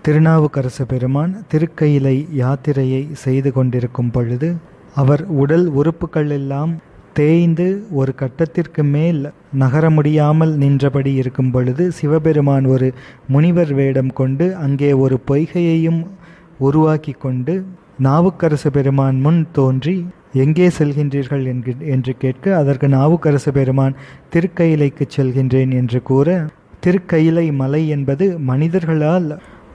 திருநாவுக்கரசு பெருமான் திருக்கயிலை யாத்திரையை செய்து கொண்டிருக்கும் பொழுது அவர் உடல் உறுப்புகள் எல்லாம் தேய்ந்து ஒரு கட்டத்திற்கு மேல் நகர முடியாமல் நின்றபடி இருக்கும் பொழுது சிவபெருமான் ஒரு முனிவர் வேடம் கொண்டு அங்கே ஒரு பொய்கையையும் உருவாக்கி கொண்டு நாவுக்கரசு பெருமான் முன் தோன்றி எங்கே செல்கின்றீர்கள் என்று கேட்க அதற்கு நாவுக்கரசு பெருமான் திருக்கயிலைக்கு செல்கின்றேன் என்று கூற, திருக்கயிலை மலை என்பது மனிதர்களால்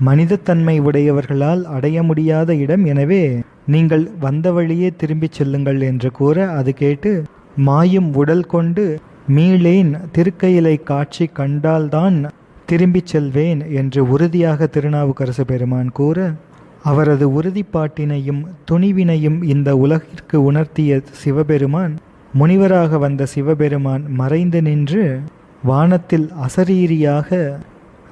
மனிதத்தன்மை உடையவர்களால் அடைய முடியாத இடம், எனவே நீங்கள் வந்த வழியே திரும்பிச் செல்லுங்கள் என்று கூற, அது கேட்டு மாயும் உடல் கொண்டு மீளேன், திருக்கயிலை காட்சி கண்டால்தான் திரும்பிச் செல்வேன் என்று உறுதியாக திருநாவுக்கரசு பெருமான் கூற, அவரது உறுதிப்பாட்டினையும் துணிவினையும் இந்த உலகிற்கு உணர்த்திய சிவபெருமான், முனிவராக வந்த சிவபெருமான் மறைந்து நின்று வானத்தில் அசரீரியாக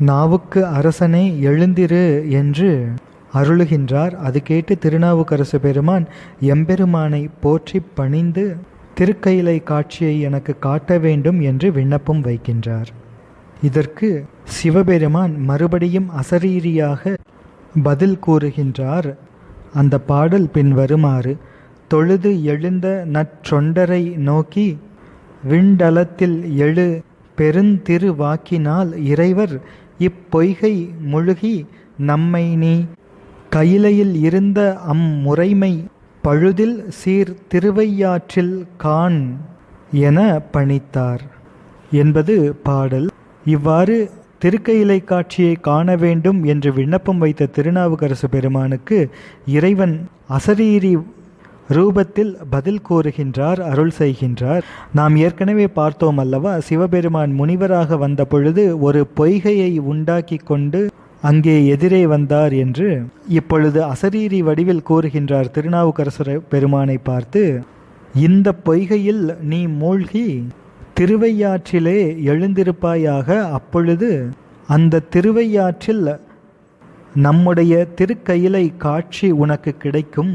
நாவுக்கு அரசனே எழுந்திரு என்று அருளுகின்றார். அது கேட்டு திருநாவுக்கரசு பெருமான் எம்பெருமானை போற்றி பணிந்து திருக்கயிலை காட்சியை எனக்கு காட்ட வேண்டும் என்று விண்ணப்பம் வைக்கின்றார். இதற்கு சிவபெருமான் மறுபடியும் அசரீரியாக பதில் கூறுகின்றார். அந்த பாடல் பின் வருமாறு: தொழுது எழுந்த நற்றொண்டரை நோக்கி விண்டலத்தில் எழு பெருந்திருவாக்கினால் இறைவர் இப்பொய்கை முழுகி நம்மை நீ கயிலையில் இருந்த அம்முறைமை பழுதில் சீர் திருவையாற்றில் காண் என பணித்தார் என்பது பாடல். இவ்வாறு திருக்கயிலை காட்சியை காண வேண்டும் என்று விண்ணப்பம் வைத்த திருநாவுக்கரசு பெருமானுக்கு இறைவன் அசரீரி ரூபத்தில் பதில் கூறுகின்றார், அருள் செய்கின்றார். நாம் ஏற்கனவே பார்த்தோம் அல்லவா, சிவபெருமான் முனிவராக வந்த பொழுது ஒரு பொய்கையை உண்டாக்கி கொண்டு அங்கே எதிரே வந்தார் என்று. இப்பொழுது அசரீரி வடிவில் கூறுகின்றார் திருநாவுக்கரசு பெருமானை பார்த்து, இந்த பொய்கையில் நீ மூழ்கி திருவையாற்றிலே எழுந்திருப்பாயாக, அப்பொழுது அந்த திருவையாற்றில் நம்முடைய திருக்கயிலை காட்சி உனக்கு கிடைக்கும்.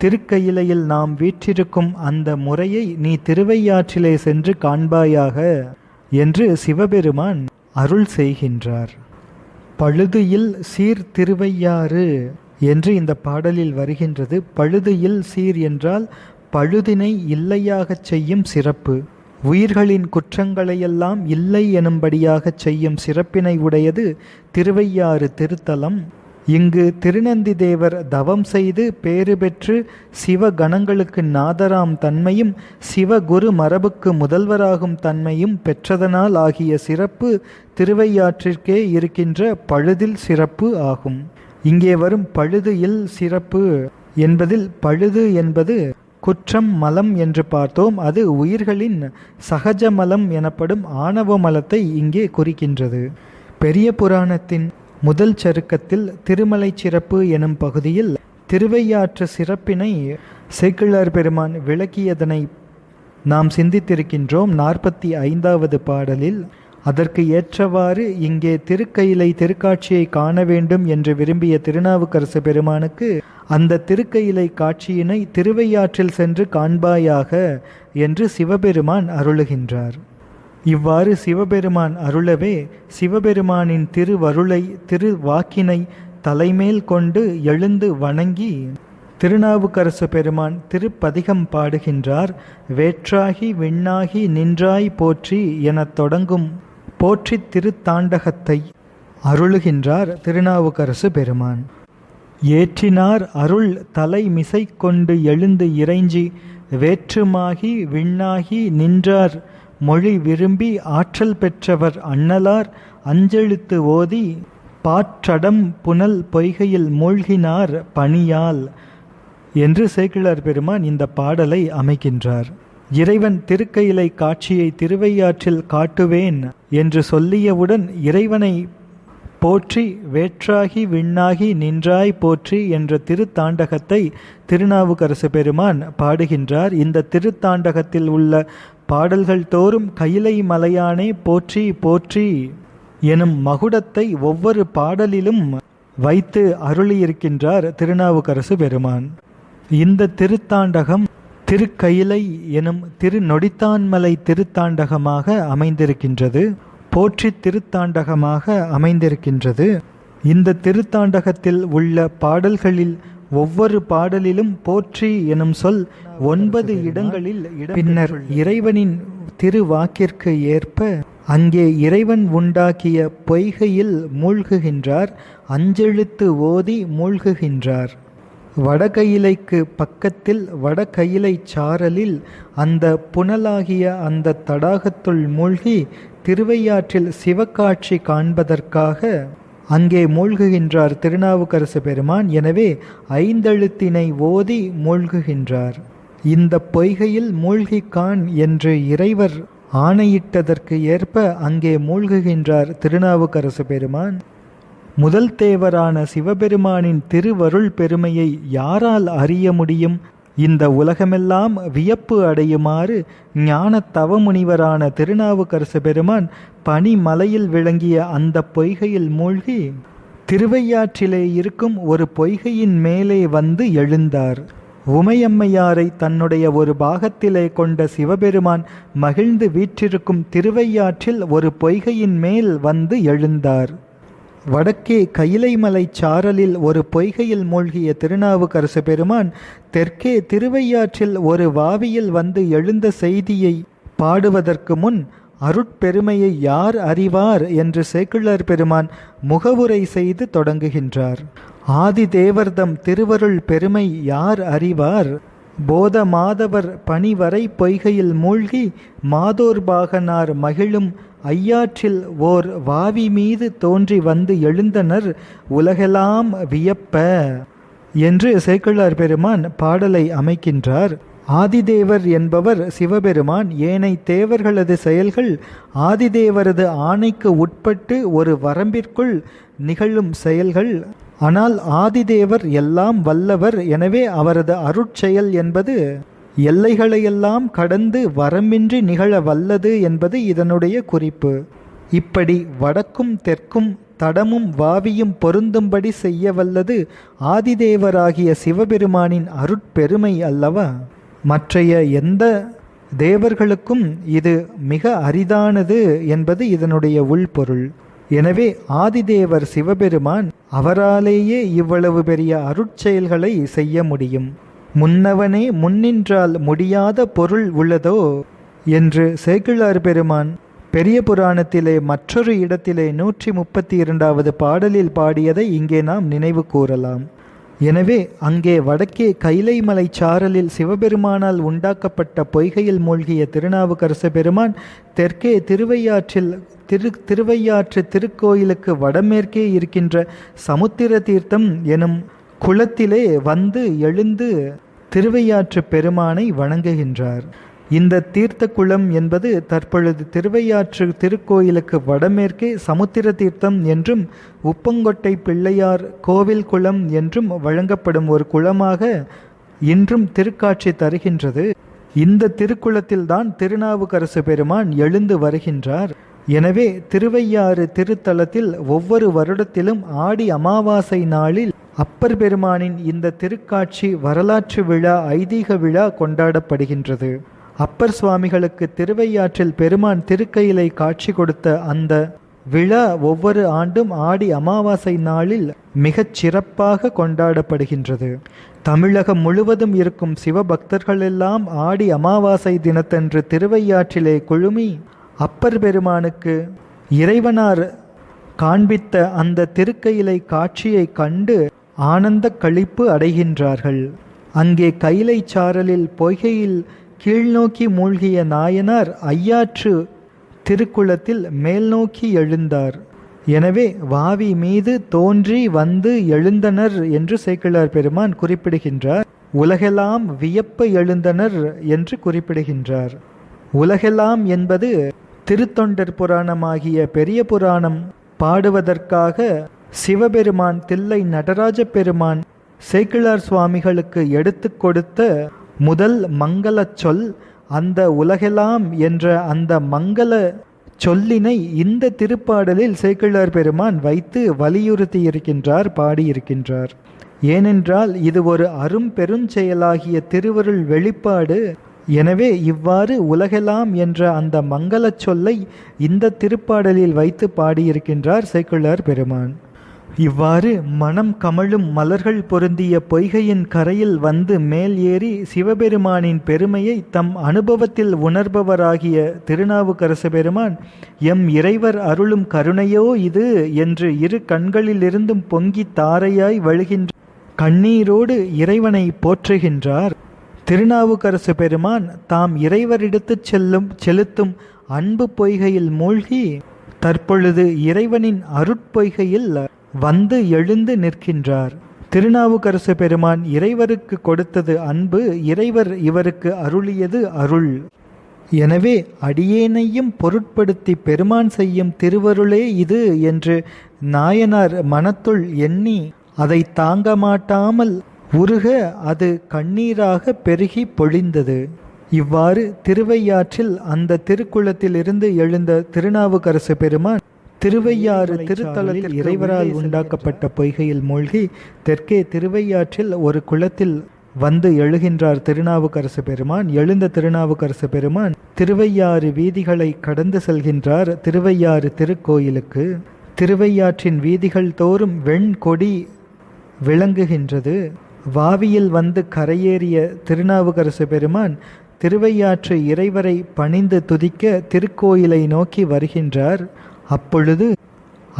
திருக்கயிலையில் நாம் வீற்றிருக்கும் அந்த முறையை நீ திருவையாற்றிலே சென்று காண்பாயாக என்று சிவபெருமான் அருள் செய்கின்றார். பழுதுயில் சீர் திருவையாறு என்று இந்த பாடலில் வருகின்றது. பழுதுயில் சீர் என்றால் பழுதினை இல்லையாகச் செய்யும் சிறப்பு, உயிர்களின் குற்றங்களையெல்லாம் இல்லை எனும்படியாகச் செய்யும் சிறப்பினை உடையது திருவையாறு திருத்தலம். இங்கு திருநந்தி தேவர் தவம் செய்து பேறு பெற்று சிவகணங்களுக்கு நாதராம் தன்மையும் சிவகுரு மரபுக்கு முதல்வராகும் தன்மையும் பெற்றதனால் ஆகிய சிறப்பு திருவையாற்றிற்கே இருக்கின்ற பழுதில் சிறப்பு ஆகும். இங்கே வரும் பழுது இல் சிறப்பு என்பதில் பழுது என்பது குற்றம் மலம் என்று பார்த்தோம். அது உயிர்களின் சகஜ மலம் எனப்படும் ஆணவ மலத்தை இங்கே குறிக்கின்றது. பெரிய புராணத்தின் முதல் சருக்கத்தில் திருமலை சிறப்பு எனும் பகுதியில் திருவையாற்று சிறப்பினை சேக்கிழார் பெருமான் விளக்கியதனை நாம் சிந்தித்திருக்கின்றோம் 45வது பாடலில். அதற்கு ஏற்றவாறு இங்கே திருக்கயிலை திருக்காட்சியை காண வேண்டும் என்று விரும்பிய திருநாவுக்கரசு பெருமானுக்கு அந்த திருக்கயிலை காட்சியினை திருவையாற்றில் சென்று காண்பாயாக என்று சிவபெருமான் அருளுகின்றார். இவ்வாறு சிவபெருமான் அருளவே சிவபெருமானின் திருவருளை திருவாக்கினை தலைமேல் கொண்டு எழுந்து வணங்கி திருநாவுக்கரசு பெருமான் திருப்பதிகம் பாடுகின்றார். வேற்றாகி விண்ணாகி நின்றாய் போற்றி எனத் தொடங்கும் போற்றி திருத்தாண்டகத்தை அருளுகின்றார் திருநாவுக்கரசு பெருமான். ஏற்றினார் அருள் தலை மிசை கொண்டு எழுந்து இறைஞ்சி வேற்றுமாகி விண்ணாகி நின்றார் மொழி விரும்பி ஆற்றல் பெற்றவர் அண்ணலார் அஞ்செழுத்து ஓதி பாற்றடம் புனல் பொய்கையில் மூழ்கினார் பணியால் என்று சேக்கிழார் பெருமான் இந்த பாடலை அமைக்கின்றார். இறைவன் திருக்கயிலை காட்சியை திருவையாற்றில் காட்டுவேன் என்று சொல்லியவுடன் இறைவனை போற்றி வேற்றாகி விண்ணாகி நின்றாய் போற்றி என்ற திருத்தாண்டகத்தை திருநாவுக்கரசு பெருமான் பாடுகின்றார். இந்த திருத்தாண்டகத்தில் உள்ள பாடல்கள் தோறும் கயிலை மலையானே போற்றி போற்றி எனும் மகுடத்தை ஒவ்வொரு பாடலிலும் வைத்து அருளியிருக்கின்றார் திருநாவுக்கரசு பெருமான். இந்த திருத்தாண்டகம் திருக்கயிலை எனும் திருநொடித்தான்மலை திருத்தாண்டகமாக அமைந்திருக்கின்றது, போற்றி திருத்தாண்டகமாக அமைந்திருக்கின்றது. இந்த திருத்தாண்டகத்தில் உள்ள பாடல்களில் ஒவ்வொரு பாடலிலும் போற்றி எனும் சொல் 9 இடங்களில் பின்னர் இறைவனின் திருவாக்கிற்கு ஏற்ப அங்கே இறைவன் உண்டாக்கிய பொய்கையில் மூழ்குகின்றார், அஞ்செழுத்து ஓதி மூழ்குகின்றார். வடகையிலைக்கு பக்கத்தில் வடகையிலை சாரலில் அந்த புனலாகிய அந்த தடாகத்துள் மூழ்கி திருவையாற்றில் சிவக்காட்சி காண்பதற்காக அங்கே மூழ்குகின்றார் திருநாவுக்கரசு பெருமான். எனவே 5 எழுத்தினை ஓதி மூழ்குகின்றார். இந்த பொய்கையில் மூழ்கிக்கான் என்று இறைவர் ஆணையிட்டதற்கு ஏற்ப அங்கே மூழ்குகின்றார் திருநாவுக்கரசு பெருமான். முதல் தேவரான சிவபெருமானின் திருவருள் பெருமையை யாரால் அறிய முடியும்? இந்த உலகமெல்லாம் வியப்பு அடையுமாறு ஞான தவமுனிவரான திருநாவுக்கரசு பெருமான் பனிமலையில் விளங்கிய அந்த பொய்கையில் மூழ்கி திருவையாற்றிலே இருக்கும் ஒரு பொய்கையின் மேலே வந்து எழுந்தார். உமையம்மையாரை தன்னுடைய ஒரு பாகத்திலே கொண்ட சிவபெருமான் மகிழ்ந்து வீற்றிருக்கும் திருவையாற்றில் ஒரு பொய்கையின் மேல் வந்து எழுந்தார். வடக்கே கையிலைமலை சாரலில் ஒரு பொய்கையில் மூழ்கிய திருநாவுக்கரசு பெருமான் தெற்கே திருவையாற்றில் ஒரு வாவியில் வந்து எழுந்த செய்தியை பாடுவதற்கு முன் அருட்பெருமையை யார் அறிவார் என்று சேக்கிழார் பெருமான் முகவுரை செய்து தொடங்குகின்றார். ஆதி தேவர்தம் திருவருள் பெருமை யார் அறிவார்? போத மாதவர் பணிவரை பொய்கையில் மூழ்கி மாதோர்பாகனார் மகிழும் ஐயாற்றில் ஓர் வாவி மீது தோன்றி வந்து எழுந்தனர் உலகெல்லாம் வியப்ப என்று சேக்கிழார் பெருமான் பாடலை அமைக்கின்றார். ஆதிதேவர் என்பவர் சிவபெருமான். ஏனை தேவர்களது செயல்கள் ஆதிதேவரது ஆணைக்கு உட்பட்டு ஒரு வரம்பிற்குள் நிகழும் செயல்கள். ஆனால் ஆதிதேவர் எல்லாம் வல்லவர். எனவே அவரது அருட்செயல் என்பது எல்லைகளையெல்லாம் கடந்து வரம்பின்றி நிகழ வல்லது என்பது இதனுடைய குறிப்பு. இப்படி வடக்கும் தெற்கும் தடமும் வாவியும் பொருந்தும்படி செய்ய வல்லது ஆதிதேவராகிய சிவபெருமானின் அருட்பெருமை அல்லவா? மற்றைய எந்த தேவர்களுக்கும் இது மிக அரிதானது என்பது இதனுடைய உள்பொருள். எனவே ஆதிதேவர் சிவபெருமான், அவராலேயே இவ்வளவு பெரிய அருட்செயல்களை செய்ய முடியும். முன்னவனே முன்னின்றால் முடியாத பொருள் உள்ளதோ என்று சேக்கிழார் பெருமான் பெரிய புராணத்திலே மற்றொரு இடத்திலே 132வது பாடலில் பாடியதை இங்கே நாம் நினைவு கூறலாம். எனவே அங்கே வடக்கே கைலைமலை சாரலில் சிவபெருமானால் உண்டாக்கப்பட்ட பொய்கையில் மூழ்கிய திருநாவுக்கரசு பெருமான் தெற்கே திருவையாற்றில் திருவையாற்று திருக்கோயிலுக்கு வடமேற்கே இருக்கின்ற சமுத்திர தீர்த்தம் எனும் குளத்திலே வந்து எழுந்து திருவையாற்று பெருமானை வணங்குகின்றார். இந்த தீர்த்த குளம் என்பது தற்பொழுது திருவையாற்று திருக்கோயிலுக்கு வடமேற்கே சமுத்திர தீர்த்தம் என்றும் உப்பங்கொட்டை பிள்ளையார் கோவில் குளம் என்றும் வழங்கப்படும் ஒரு குளமாக இன்றும் திருக்காட்சி தருகின்றது. இந்த திருக்குளத்தில்தான் திருநாவுக்கரசு பெருமான் எழுந்து வருகின்றார். எனவே திருவையாறு திருத்தலத்தில் ஒவ்வொரு வருடத்திலும் ஆடி அமாவாசை நாளில் அப்பர் பெருமானின் இந்த திருக்காட்சி வரலாற்று விழா ஐதீக விழா கொண்டாடப்படுகின்றது. அப்பர் சுவாமிகளுக்கு திருவையாற்றில் பெருமான் திருக்கையிலை காட்சி கொடுத்த அந்த விழா ஒவ்வொரு ஆண்டும் ஆடி அமாவாசை நாளில் மிகச் சிறப்பாக கொண்டாடப்படுகின்றது. தமிழகம் முழுவதும் இருக்கும் சிவபக்தர்களெல்லாம் ஆடி அமாவாசை தினத்தன்று திருவையாற்றிலே குழுமி அப்பர் பெருமானுக்கு இறைவனார் காண்பித்த அந்த திருக்கையிலை காட்சியை கண்டு ஆனந்த களிப்பு அடைகின்றார்கள். அங்கே கைலை சாரலில் பொய்கையில் கீழ்நோக்கி மூழ்கிய நாயனார் ஐயாற்று திருக்குளத்தில் மேல் நோக்கி எழுந்தார். எனவே வாவி மீது தோன்றி வந்து எழுந்தனர் என்று சேக்கிழார் பெருமான் குறிப்பிடுகின்றார். உலகெல்லாம் வியப்ப எழுந்தனர் என்று குறிப்பிடுகின்றார். உலகெல்லாம் என்பது திருத்தொண்டர் புராணமாகிய பெரிய புராணம் பாடுவதற்காக சிவபெருமான் தில்லை நடராஜ பெருமான் சேக்கிழார் சுவாமிகளுக்கு எடுத்து கொடுத்த முதல் மங்கள சொல். அந்த உலகெல்லாம் என்ற அந்த மங்கள சொல்லினை இந்த திருப்பாடலில் சேக்கிழார் பெருமான் வைத்து வலியுறுத்தி இருக்கின்றார், பாடியிருக்கின்றார். ஏனென்றால் இது ஒரு அரும் பெருஞ்செயலாகிய திருவருள் வெளிப்பாடு. எனவே இவ்வாறு உலகெல்லாம் என்ற அந்த மங்கள சொல்லை இந்த திருப்பாடலில் வைத்து பாடியிருக்கின்றார் சேக்கிழார் பெருமான். இவ்வாறு மனம் கமழும் மலர்கள் பொருந்திய பொய்கையின் கரையில் வந்து மேல் ஏறி சிவபெருமானின் பெருமையை தம் அனுபவத்தில் உணர்பவராகிய திருநாவுக்கரசு பெருமான், எம் இறைவர் அருளும் கருணையோ இது என்று இரு கண்களிலிருந்தும் பொங்கி தாரையாய் வழுகின்ற கண்ணீரோடு இறைவனை போற்றுகின்றார். திருநாவுக்கரசு பெருமான் தாம் இறைவரிடத்துச் செலுத்தும் அன்பு பொய்கையில் மூழ்கி தற்பொழுது இறைவனின் அருட்பொய்கையில் வந்து எழுந்து நிற்கின்றார். திருநாவுக்கரசு பெருமான் இறைவருக்கு கொடுத்தது அன்பு, இறைவர் இவருக்கு அருளியது அருள். எனவே அடியேனையும் பொருட்படுத்தி பெருமான் செய்யும் திருவருளே இது என்று நாயனார் மனத்துள் எண்ணி அதை தாங்க மாட்டாமல் உருக அது கண்ணீராக பெருகி பொழிந்தது. இவ்வாறு திருவையாற்றில் அந்த திருக்குளத்திலிருந்து எழுந்த திருநாவுக்கரசு பெருமான் திருவையாறு திருத்தலத்தில் இறைவரால் உண்டாக்கப்பட்ட பொய்கையில் மூழ்கி தெற்கே திருவையாற்றில் ஒரு குளத்தில் வந்து எழுகின்றார் திருநாவுக்கரசு பெருமான். எழுந்த திருநாவுக்கரசு பெருமான் திருவையாறு வீதிகளை கடந்து செல்கின்றார் திருவையாறு திருக்கோயிலுக்கு. திருவையாற்றின் வீதிகள் தோறும் வெண்கொடி விளங்குகின்றது. வாவியில் வந்து கரையேறிய திருநாவுக்கரசு பெருமான் திருவையாற்று இறைவரை பணிந்து துதிக்க திருக்கோயிலை நோக்கி வருகின்றார். அப்பொழுது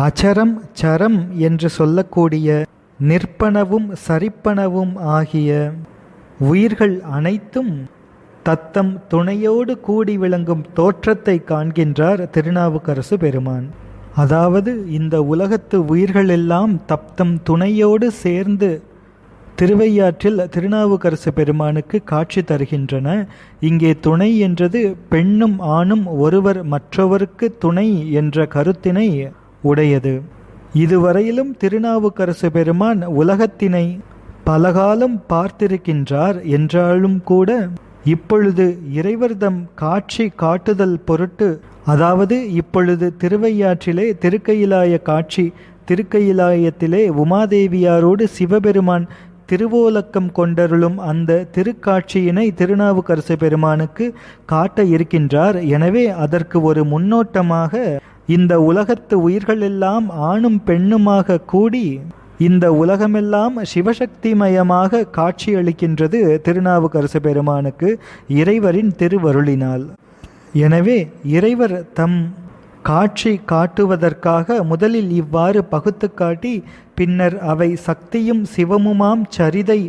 அச்சரம் சரம் என்று சொல்லக்கூடிய நிற்பனவும் சரிப்பனவும் ஆகிய உயிர்கள் அனைத்தும் தத்தம் துணையோடு கூடி விளங்கும் தோற்றத்தை காண்கின்றார் திருநாவுக்கரசு பெருமான். அதாவது இந்த உலகத்து உயிர்கள் எல்லாம் தத்தம் துணையோடு சேர்ந்து திருவையாற்றில் திருநாவுக்கரசு பெருமானுக்கு காட்சி தருகின்றன. இங்கே துணை என்றது பெண்ணும் ஆணும் ஒருவர் மற்றவருக்கு துணை என்ற கருத்தினை உடையது. இதுவரையிலும் திருநாவுக்கரசு பெருமான் உலகத்தினை பலகாலம் பார்த்திருக்கின்றார் என்றாலும் கூட இப்பொழுது இறைவர்தம் காட்சி காட்டுதல் பொருட்டு, அதாவது இப்பொழுது திருவையாற்றிலே திருக்கயிலாய காட்சி, திருக்கயிலாயத்திலே உமாதேவியாரோடு சிவபெருமான் திருவோலக்கம் கொண்டருளும் அந்த திருக்காட்சியினை திருநாவுக்கரசு பெருமானுக்கு காட்ட இருக்கின்றார். எனவே அதற்கு ஒரு முன்னோட்டமாக இந்த உலகத்து உயிர்கள் எல்லாம் ஆணும் பெண்ணுமாக கூடி இந்த உலகமெல்லாம் சிவசக்திமயமாக காட்சியளிக்கின்றது திருநாவுக்கரசு பெருமானுக்கு இறைவரின் திருவருளினால். எனவே இறைவர் தம் காட்சி காட்டுவதற்காக முதலில் இவ்வாறு பகுத்து காட்டி பின்னர் அவை சக்தியும் சிவமுமாம் சரிதை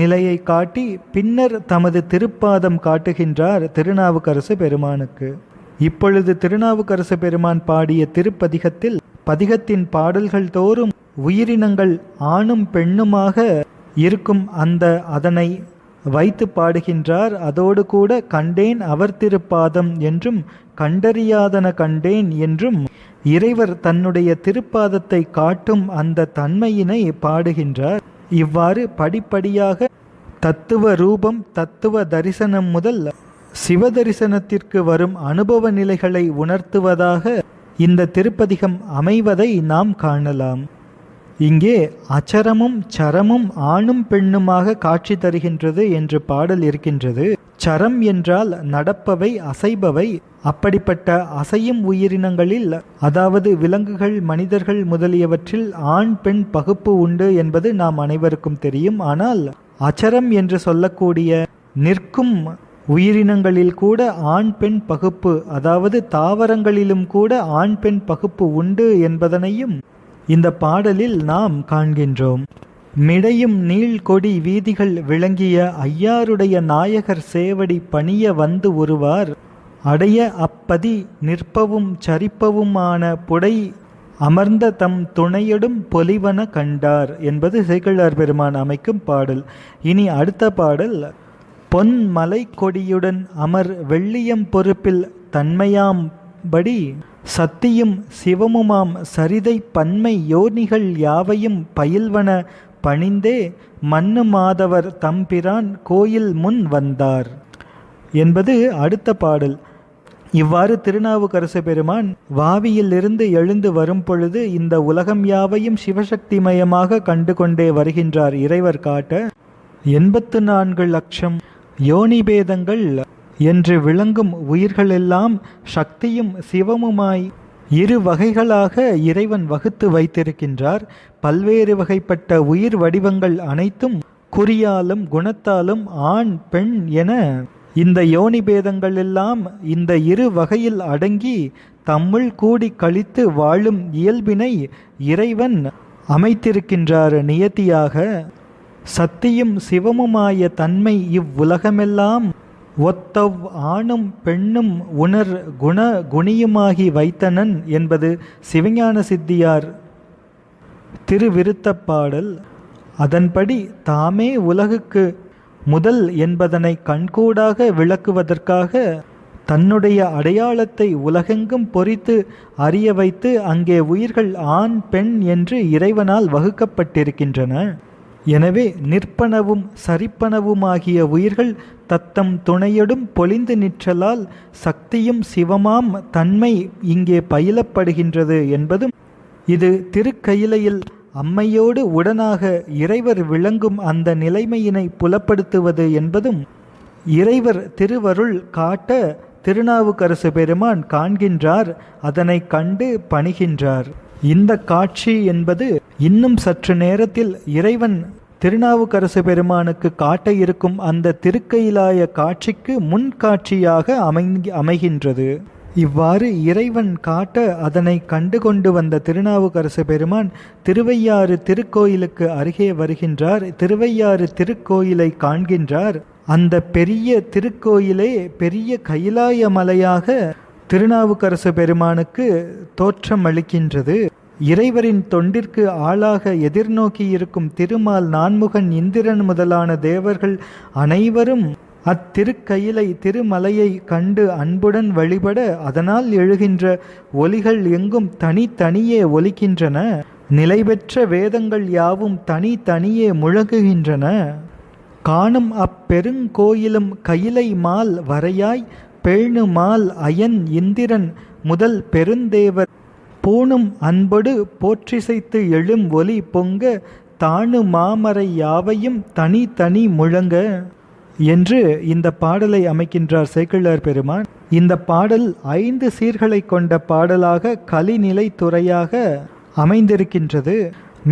நிலையை காட்டி பின்னர் தமது திருப்பாதம் காட்டுகின்றார் திருநாவுக்கரசு பெருமானுக்கு. இப்பொழுது திருநாவுக்கரசு பெருமான் பாடிய திருப்பதிகத்தில் பதிகத்தின் பாடல்கள் தோறும் உயிரினங்கள் ஆணும் பெண்ணுமாக இருக்கும் அதனை வைத்து பாடுகின்றார். அதோடு கூட கண்டேன் அவர் திருப்பாதம் என்றும் கண்டறியாதன கண்டேன் என்றும் இறைவர் தன்னுடைய திருப்பாதத்தை காட்டும் அந்த தன்மையினை பாடுகின்றார். இவ்வாறு படிப்படியாக தத்துவ ரூபம் தத்துவ தரிசனம் முதல் சிவதரிசனத்திற்கு வரும் அனுபவ நிலைகளை உணர்த்துவதாக இந்த திருப்பதிகம் அமைவதை நாம் காணலாம். இங்கே அச்சரமும் சரமும் ஆணும் பெண்ணுமாக காட்சி தருகின்றது என்று பாடல் இருக்கின்றது. சரம் என்றால் நடப்பவை, அசைபவை. அப்படிப்பட்ட அசையும் உயிரினங்களில், அதாவது விலங்குகள், மனிதர்கள் முதலியவற்றில் ஆண் பெண் பகுப்பு உண்டு என்பது நாம் அனைவருக்கும் தெரியும். ஆனால் அச்சரம் என்று சொல்லக்கூடிய நிற்கும் உயிரினங்களில் கூட ஆண் பெண் பகுப்பு, அதாவது தாவரங்களிலும் கூட ஆண் பெண் பகுப்பு உண்டு என்பதனையும் இந்த பாடலில் நாம் காண்கின்றோம். மிடையும் நீள்கொடி வீதிகள் விளங்கிய ஐயாருடைய நாயகர் சேவடி பணிய வந்து ஒருவார் அடைய அப்பதி நிற்பவும் சரிப்பவுமான புடை அமர்ந்த தம் துணையடும் பொலிவன கண்டார் என்பது சேக்கிழார் பெருமான் அமைக்கும் பாடல். இனி அடுத்த பாடல், பொன் மலை கொடியுடன் அமர் வெள்ளியம் பொறுப்பில் தன்மையாம்படி சத்தியும் சிவமுமாம் சரிதை பன்மை யோனிகள் யாவையும் பயில்வன பணிந்தே மன்னு மாதவர் தம்பிரான் கோயில் முன் வந்தார் என்பது அடுத்த பாடல். இவ்வாறு திருநாவுக்கரசு பெருமான் வாவியில் இருந்து எழுந்து வரும் பொழுது இந்த உலகம் யாவையும் சிவசக்திமயமாக கண்டு கொண்டே வருகின்றார் இறைவர் காட்ட. 84 லட்சம் யோனிபேதங்கள் என்று விளங்கும் உயிர்களெல்லாம் சக்தியும் சிவமுமாய் இரு வகைகளாக இறைவன் வகுத்து வைத்திருக்கின்றார். பல்வேறு வகைப்பட்ட உயிர் வடிவங்கள் அனைத்தும் குறியாலும் குணத்தாலும் ஆண் பெண் என இந்த யோனி பேதங்கள் எல்லாம் இந்த இரு வகையில் அடங்கி தம்முள் கூடி கழித்து வாழும் இயல்பினை இறைவன் அமைத்திருக்கின்றார் நியதியாக. சத்தியும் சிவமுமாய தன்மை இவ்வுலகமெல்லாம் ஒத்தவ் ஆணும் பெண்ணும் உணர் குணியுமாகி வைத்தனன் என்பது சிவஞான சித்தியார் திருவிருத்தப்பாடல். அதன்படி தாமே உலகுக்கு முதல் என்பதனை கண்கூடாக விளக்குவதற்காக தன்னுடைய அடையாளத்தை உலகெங்கும் பொறித்து அறிய வைத்து அங்கே உயிர்கள் ஆண் பெண் என்று இறைவனால் வகுக்கப்பட்டிருக்கின்றன. எனவே நிற்பனவும் சரிப்பனவுமாகிய உயிர்கள் தத்தம் துணையொடும் பொலிந்து நிற்றலால் சக்தியும் சிவமாம் தன்மை இங்கே பயிலப்படுகின்றது என்பதும், இது திருக்கயிலையில் அம்மையோடு உடனாக இறைவர் விளங்கும் அந்த நிலைமையினை புலப்படுத்துவது என்பதும் இறைவர் திருவருள் காட்ட திருநாவுக்கரசு பெருமான் காண்கின்றார். அதனை கண்டு பணிகின்றார். இந்த காட்சி என்பது இன்னும் சற்று நேரத்தில் இறைவன் திருநாவுக்கரசு பெருமானுக்கு காட்ட இருக்கும் அந்த திருக்கயிலாய காட்சிக்கு முன்காட்சியாக அமைகின்றது. இவ்வாறு இறைவன் காட்ட அதனை கண்டு கொண்டு வந்த திருநாவுக்கரசு பெருமான் திருவையாறு திருக்கோயிலுக்கு அருகே வருகின்றார். திருவையாறு திருக்கோயிலை காண்கின்றார். அந்த பெரிய திருக்கோயிலே பெரிய கைலாய மலையாக திருநாவுக்கரசு பெருமானுக்கு தோற்றமளிக்கின்றது. இறைவரின் தொண்டிற்கு ஆளாக எதிர்நோக்கி இருக்கும் திருமால், நான்முகன், இந்திரன் முதலான தேவர்கள் அனைவரும் அத்திருக்கயிலை திருமலையை கண்டு அன்புடன் வழிபட அதனால் எழுகின்ற ஒலிகள் எங்கும் தனித்தனியே ஒலிக்கின்றன. நிலை பெற்ற வேதங்கள் யாவும் தனித்தனியே முழங்குகின்றன. காணும் அப்பெருங்கோயிலும் கயிலை மால் வரையாய் பேணு மால் அயன் இந்திரன் முதல் பெருந்தேவர் பூணும் அன்பொடு போற்றிசைத்து எழும் ஒலி பொங்க தாணு மாமரை யாவையும் தனி தனி முழங்க என்று இந்த பாடலை அமைக்கின்றார் சேக்கிழார் பெருமான். இந்த பாடல் 5 சீர்களை கொண்ட பாடலாக கலிநிலை துறையாக அமைந்திருக்கின்றது.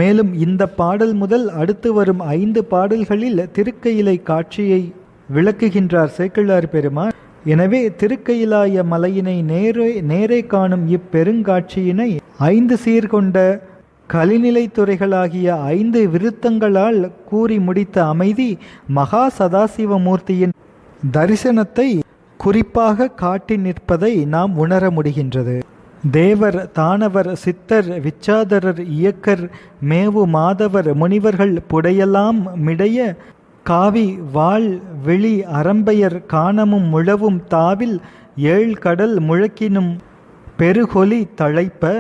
மேலும் இந்த பாடல் முதல் அடுத்து வரும் 5 பாடல்களில் திருக்கயிலை காட்சியை விளக்குகின்றார் சேக்கிழார் பெருமான். எனவே திருக்கயிலாய மலையினை நேரே காணும் இப்பெருங்காட்சியினை 5 சீர் கொண்ட கலிநிலை துறைகளாகிய 5 விருத்தங்களால் கூறி முடித்த அமைதி மகா சதாசிவமூர்த்தியின் தரிசனத்தை குறிப்பாக காட்டி நிற்பதை நாம் உணர முடிகின்றது. தேவர், தானவர், சித்தர், விச்சாதரர், இயக்கர், மேவு மாதவர், முனிவர்கள் புடையெல்லாம் மிடைய காவி வாழ் வெளி அரம்பையர் காணமும் முழவும் தாவில் 7 கடல் முழக்கினும் பெருகொலி தழைப்ப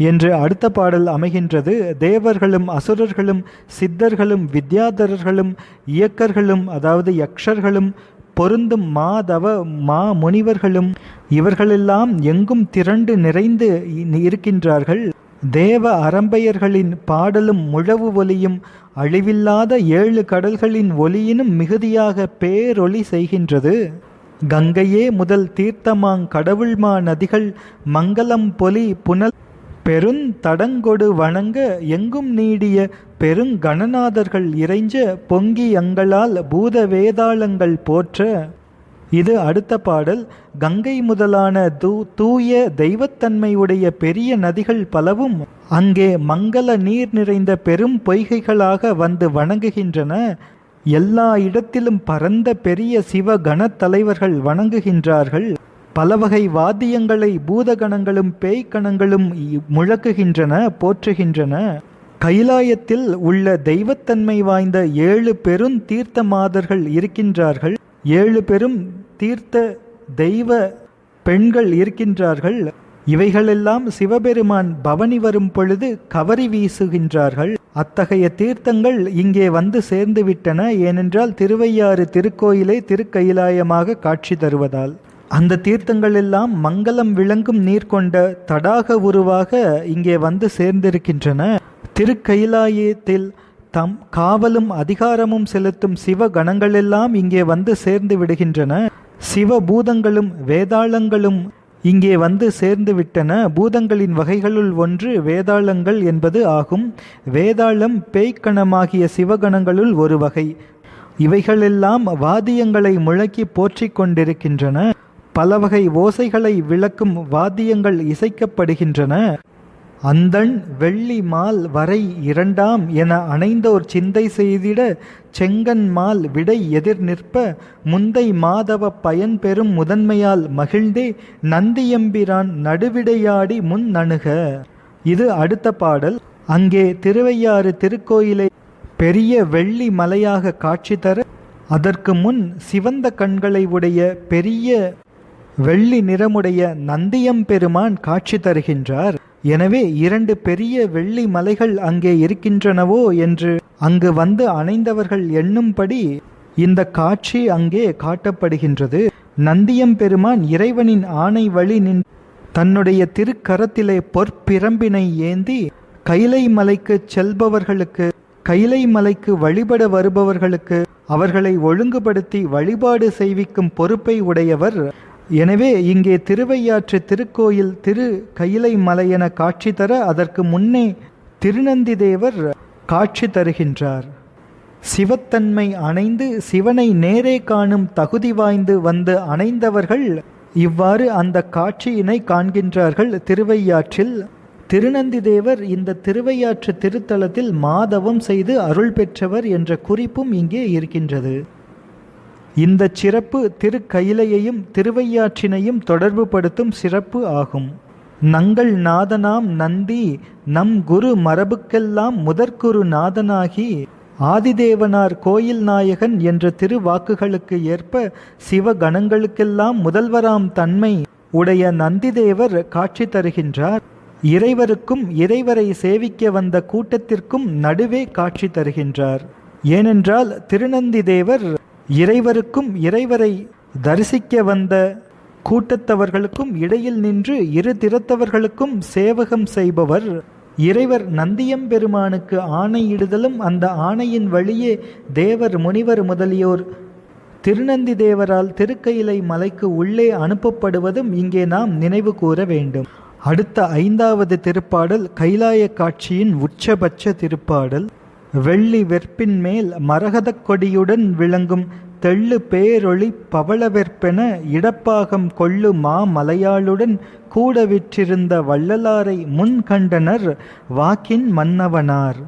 என்று அடுத்த பாடல் அமைகின்றது. தேவர்களும் அசுரர்களும் சித்தர்களும் வித்யாதரர்களும் இயக்கர்களும் அதாவது யக்ஷர்களும் பொருந்தும் மாதவ முனிவர்களும் இவர்களெல்லாம் எங்கும் திரண்டு நிறைந்து இருக்கின்றார்கள். தேவ அரம்பையர்களின் பாடலும் முழவு ஒலியும் அழிவில்லாத 7 கடல்களின் ஒலியினும் மிகுதியாக பேரொலி செய்கின்றது. கங்கையே முதல் தீர்த்தமாங் கடவுள்மா நதிகள் மங்களம் பொலி புனல் பெருந்தடங்கொடு வணங்க எங்கும் நீடிய பெருங்கணநாதர்கள் இறைஞ்ச பொங்கி அங்களால் பூத வேதாளங்கள் போற்ற. இது அடுத்த பாடல். கங்கை முதலான தூய தெய்வத்தன்மையுடைய பெரிய நதிகள் பலவும் அங்கே மங்கள நீர் நிறைந்த பெரும் பொய்கைகளாக வந்து வணங்குகின்றன. எல்லா இடத்திலும் பரந்த பெரிய சிவ கணத்தலைவர்கள் வணங்குகின்றார்கள். பல வகை வாத்தியங்களை பூதகணங்களும் பேய்கணங்களும் முழக்குகின்றன, போற்றுகின்றன. கைலாயத்தில் உள்ள தெய்வத்தன்மை வாய்ந்த 7 பெரும் தீர்த்த மாதர்கள் இருக்கின்றார்கள். 7 பெரும் தீர்த்த தெய்வ பெண்கள் இருக்கின்றார்கள். இவைகளெல்லாம் சிவபெருமான் பவனி வரும் பொழுது கவரி வீசுகின்றார்கள். அத்தகைய தீர்த்தங்கள் இங்கே வந்து சேர்ந்து விட்டன. ஏனென்றால் திருவையாறு திருக்கோயிலே திருக்கயிலாயமாக காட்சி தருவதால் அந்த தீர்த்தங்கள் எல்லாம் மங்களம் விளங்கும் நீர் கொண்ட தடாக உருவாக இங்கே வந்து சேர்ந்திருக்கின்றன. திருக்கயிலாயத்தில் தம் காவலும் அதிகாரமும் செலுத்தும் சிவ கணங்களெல்லாம் இங்கே வந்து சேர்ந்து விடுகின்றன. சிவபூதங்களும் வேதாளங்களும் இங்கே வந்து சேர்ந்து விட்டன. பூதங்களின் வகைகளுள் ஒன்று வேதாளங்கள் என்பது ஆகும். வேதாளம் பேய்க்கணமாகிய சிவகணங்களுள் ஒரு வகை. இவைகளெல்லாம் வாத்தியங்களை முழக்கி போற்றிக் கொண்டிருக்கின்றன. பல வகை ஓசைகளை விளக்கும் வாத்தியங்கள் இசைக்கப்படுகின்றன. அந்தண் வெள்ளி மால் வரை இரண்டாம் என அணைந்தோர் சிந்தை செய்திட செங்கன் மால் விடை எதிர் நிற்ப முந்தை மாதவ பயன் பெறும் முதன்மையால் மகிழ்ந்தே நந்தியம்பிரான் நடுவிடையாடி முன் நணுக. இது அடுத்த பாடல். அங்கே திருவையாறு திருக்கோயிலை பெரிய வெள்ளி மலையாக காட்சி தர அதற்கு முன் சிவந்த கண்களை உடைய பெரிய வெள்ளி நிறமுடைய நந்தியம்பெருமான் காட்சி தருகின்றார். எனவே 2 பெரிய வெள்ளி மலைகள் அங்கே இருக்கின்றனவோ என்று அங்கு வந்து அணைந்தவர்கள் எண்ணும்படி இந்த காட்சி அங்கே காட்டப்படுகின்றது. நந்தியம்பெருமான் இறைவனின் ஆணை வழி நின்று தன்னுடைய திருக்கரத்திலே பொற்பிரம்பினை ஏந்தி கைலை மலைக்கு செல்பவர்களுக்கு, கைலை மலைக்கு வழிபட வருபவர்களுக்கு அவர்களை ஒழுங்குபடுத்தி வழிபாடு செய்விக்கும் பொறுப்பை உடையவர். எனவே இங்கே திருவையாற்று திருக்கோயில் திரு கைலை மலையென காட்சி தர அதற்கு முன்னே திருநந்தி தேவர் காட்சி தருகின்றார். சிவத்தன்மை அணைந்து சிவனை நேரே காணும் தகுதி வாய்ந்து வந்து அணைந்தவர்கள் இவ்வாறு அந்த காட்சியினை காண்கின்றார்கள் திருவையாற்றில். திருநந்தி தேவர் இந்த திருவையாற்று திருத்தலத்தில் மாதவம் செய்து அருள் பெற்றவர் என்ற குறிப்பும் இங்கே இருக்கின்றது. இந்த சிறப்பு திருக்கயிலையையும் திருவையாற்றினையும் தொடர்பு படுத்தும் சிறப்பு ஆகும். நங்கள் நாதனாம் நந்தி நம் குரு மரபுக்கெல்லாம் முதற்குரு நாதனாகி ஆதிதேவனார் கோயில் நாயகன் என்ற திருவாக்குகளுக்கு ஏற்ப சிவகணங்களுக்கெல்லாம் முதல்வராம் தன்மை உடைய நந்திதேவர் காட்சி தருகின்றார். இறைவருக்கும் இறைவரை சேவிக்க வந்த கூட்டத்திற்கும் நடுவே காட்சி தருகின்றார். ஏனென்றால் திருநந்தி தேவர் இறைவருக்கும் இறைவரை தரிசிக்க வந்த கூட்டத்தவர்களுக்கும் இடையில் நின்று இரு திறத்தவர்களுக்கும் சேவகம் செய்பவர். இறைவர் நந்தியம்பெருமானுக்கு ஆணையிடுதலும் அந்த ஆணையின் வழியே தேவர் முனிவர் முதலியோர் திருநந்தி தேவரால் திருக்கயிலை மலைக்கு உள்ளே அனுப்பப்படுவதும் இங்கே நாம் நினைவு கூற வேண்டும். அடுத்த 5வது திருப்பாடல் கைலாய காட்சியின் உச்சபட்ச திருப்பாடல். வெள்ளி வெற்பின் மேல் மரகதக் கொடியுடன் விளங்கும் தெள்ளு பேரொளி பவளவெற்பென இடப்பாகம் கொள்ளு மாமலையாளுடன் கூட விற்றிருந்த வள்ளலாரை முன் கண்டனர் வாக்கின் மன்னவனார்.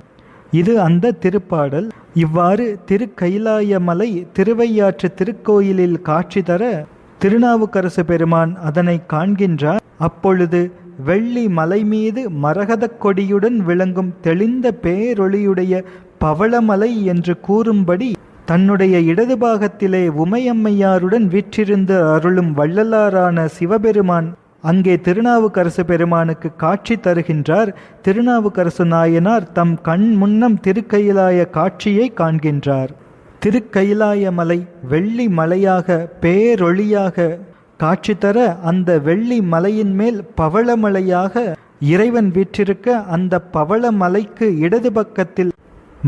இது அந்த திருப்பாடல். இவ்வாறு திருக்கைலாயமலை திருவையாற்று திருக்கோயிலில் காட்சி தர திருநாவுக்கரசு பெருமான் அதனை காண்கின்றார். அப்பொழுது வெள்ளி மலை மீது மரகதக் கொடியுடன் விளங்கும் தெளிந்த பேரொளியுடைய பவளமலை என்று கூறும்படி தன்னுடைய இடது பாகத்திலே உமையம்மையாருடன் வீற்றிருந்து அருளும் வள்ளலாரான சிவபெருமான் அங்கே திருநாவுக்கரசு பெருமானுக்கு காட்சி தருகின்றார். திருநாவுக்கரசு நாயனார் தம் கண் முன்னம் திருக்கயிலாய காட்சியை காண்கின்றார். திருக்கயிலாயமலை வெள்ளி மலையாக பேரொளியாக காட்சி தர அந்த வெள்ளி மலையின் மேல் பவளமலையாக இறைவன் வீற்றிருக்க அந்த பவளமலைக்கு இடது பக்கத்தில்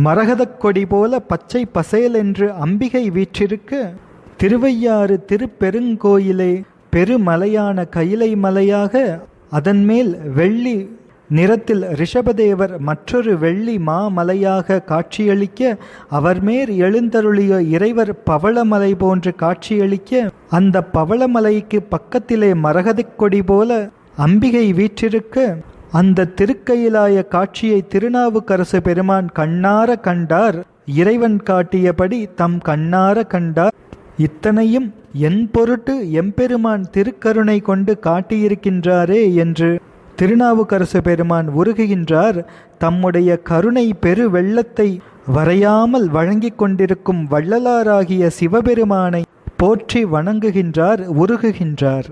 மரகதக் கொடி போல பச்சை பசேல் என்று அம்பிகை வீற்றிருக்க திருவையாறு திருப்பெருங்கோயிலே பெருமலையான கைலை மலையாக அதன் மேல் வெள்ளி நிறத்தில் ரிஷபதேவர் மற்றொரு வெள்ளி மாமலையாக காட்சியளிக்க அவர் மேல் எழுந்தருளிய இறைவர் பவளமலை போன்று காட்சியளிக்க அந்த பவளமலைக்கு பக்கத்திலே மரகதக் கொடி போல அம்பிகை வீற்றிருக்க அந்த திருக்கயிலாய காட்சியை திருநாவுக்கரசு பெருமான் கண்ணார கண்டார். இறைவன் காட்டியபடி தம் கண்ணார கண்டார். இத்தனையும் என் பொருட்டு எம்பெருமான் திருக்கருணை கொண்டு காட்டியிருக்கின்றாரே என்று திருநாவுக்கரசு பெருமான் உருகுகின்றார். தம்முடைய கருணை பெரு வெள்ளத்தை வரையாமல் வழங்கி கொண்டிருக்கும் வள்ளலாராகிய சிவபெருமானை போற்றி வணங்குகின்றார், உருகுகின்றார்.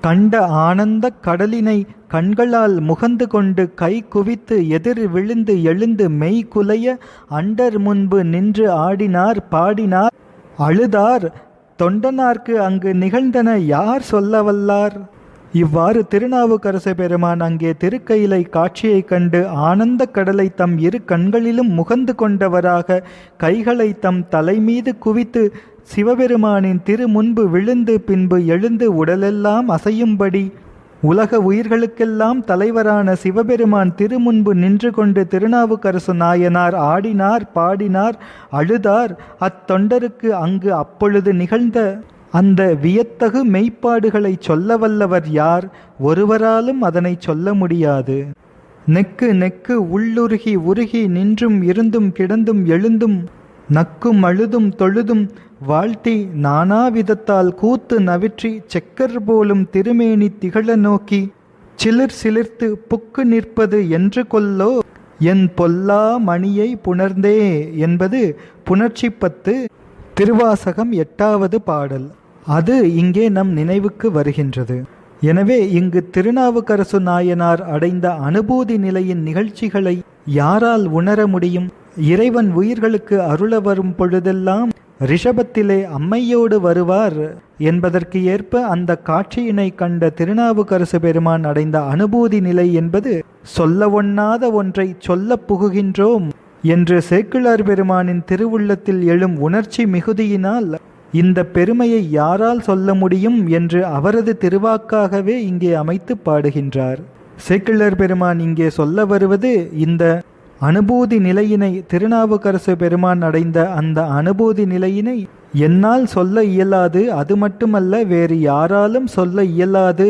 கண்ட ஆனந்த கடலினை கண்களால் முகந்து கொண்டு கை குவித்து எதிர் விழுந்து எழுந்து மெய் குலைய அண்டர் முன்பு நின்று ஆடினார், பாடினார், அழுதார். தொண்டனார்க்கு அங்கு நிகழ்ந்தன யார் சொல்லவல்லார்? இவ்வாறு திருநாவுக்கரசு பெருமான் அங்கே திருக்கயிலை காட்சியை கண்டு ஆனந்த கடலை தம் இரு கண்களிலும் முகந்து கொண்டவராக கைகளை தம் தலைமீது குவித்து சிவபெருமானின் திருமுன்பு விழுந்து பின்பு எழுந்து உடலெல்லாம் அசையும்படி உலக உயிர்களுக்கெல்லாம் தலைவரான சிவபெருமான் திருமுன்பு நின்று கொண்டு திருநாவுக்கரசு நாயனார் ஆடினார், பாடினார், அழுதார். அத்தொண்டருக்கு அங்கு அப்பொழுது நிகழ்ந்த அந்த வியத்தகு மெய்ப்பாடுகளை சொல்ல வல்லவர் யார்? ஒருவராலும் அதனை சொல்ல முடியாது. நெக்கு நெக்கு உள்ளுருகி உருகி நின்றும் இருந்தும் கிடந்தும் எழுந்தும் நக்கும் அழுதும் தொழுதும் வாழ்த்தி நானாவிதத்தால் கூத்து நவிற்றி செக்கர் போலும் திருமேனி திகழ நோக்கி சிலிர் சிலிர்த்து புக்கு நிற்பது என்று கொல்லோ என் பொல்லா மணியை புணர்ந்தே என்பது புணர்ச்சி 10, திருவாசகம் 8வது பாடல். அது இங்கே நம் நினைவுக்கு வருகின்றது. எனவே இங்கு திருநாவுக்கரசு நாயனார் அடைந்த அனுபூதி நிலையின் நிகழ்ச்சிகளை யாரால் உணர முடியும்? இறைவன் உயிர்களுக்கு அருள வரும் பொழுதெல்லாம் ரிஷபத்திலே அம்மையோடு வருவார் என்பதற்கு ஏற்ப அந்த காட்சியினை கண்ட திருநாவுக்கரசு பெருமான் அடைந்த அனுபூதி நிலை என்பது சொல்ல ஒண்ணாத ஒன்றை சொல்ல புகுகின்றோம் என்று சேக்கிழார் பெருமானின் திருவுள்ளத்தில் எழும் உணர்ச்சி மிகுதியினால் இந்த பெருமையை யாரால் சொல்ல முடியும் என்று அவரது திருவாக்காகவே இங்கே அமைத்து பாடுகின்றார். சேக்கிழார் பெருமான் இங்கே சொல்ல வருவது இந்த அனுபூதி நிலையினை, திருநாவுக்கரசு பெருமான் அடைந்த அந்த அனுபூதி நிலையினை என்னால் சொல்ல இயலாது, அது மட்டுமல்ல வேறு யாராலும் சொல்ல இயலாது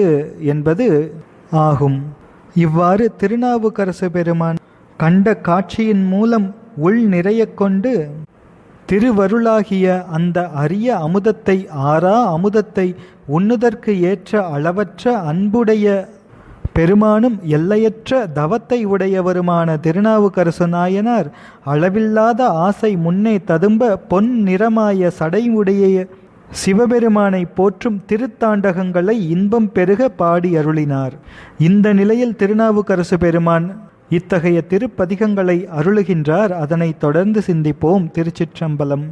என்பது ஆகும். இவ்வாறு திருநாவுக்கரசு பெருமான் கண்ட காட்சியின் மூலம் உள் நிறைய கொண்டு திருவருளாகிய அந்த அரிய அமுதத்தை, ஆறா அமுதத்தை உண்ணுதற்கு ஏற்ற அளவற்ற அன்புடைய பெருமானும் எல்லையற்ற தவத்தை உடையவருமான திருநாவுக்கரசு நாயனார் அளவில்லாத ஆசை முன்னே ததும்ப பொன் நிறமாய சடை உடைய சிவபெருமானை போற்றும் திருத்தாண்டகங்களை இன்பம் பெருக பாடி அருளினார். இந்த நிலையில் திருநாவுக்கரசு பெருமான் இத்தகைய திருப்பதிகங்களை அருளுகின்றார். அதனை தொடர்ந்து சிந்திப்போம். திருச்சிற்றம்பலம்.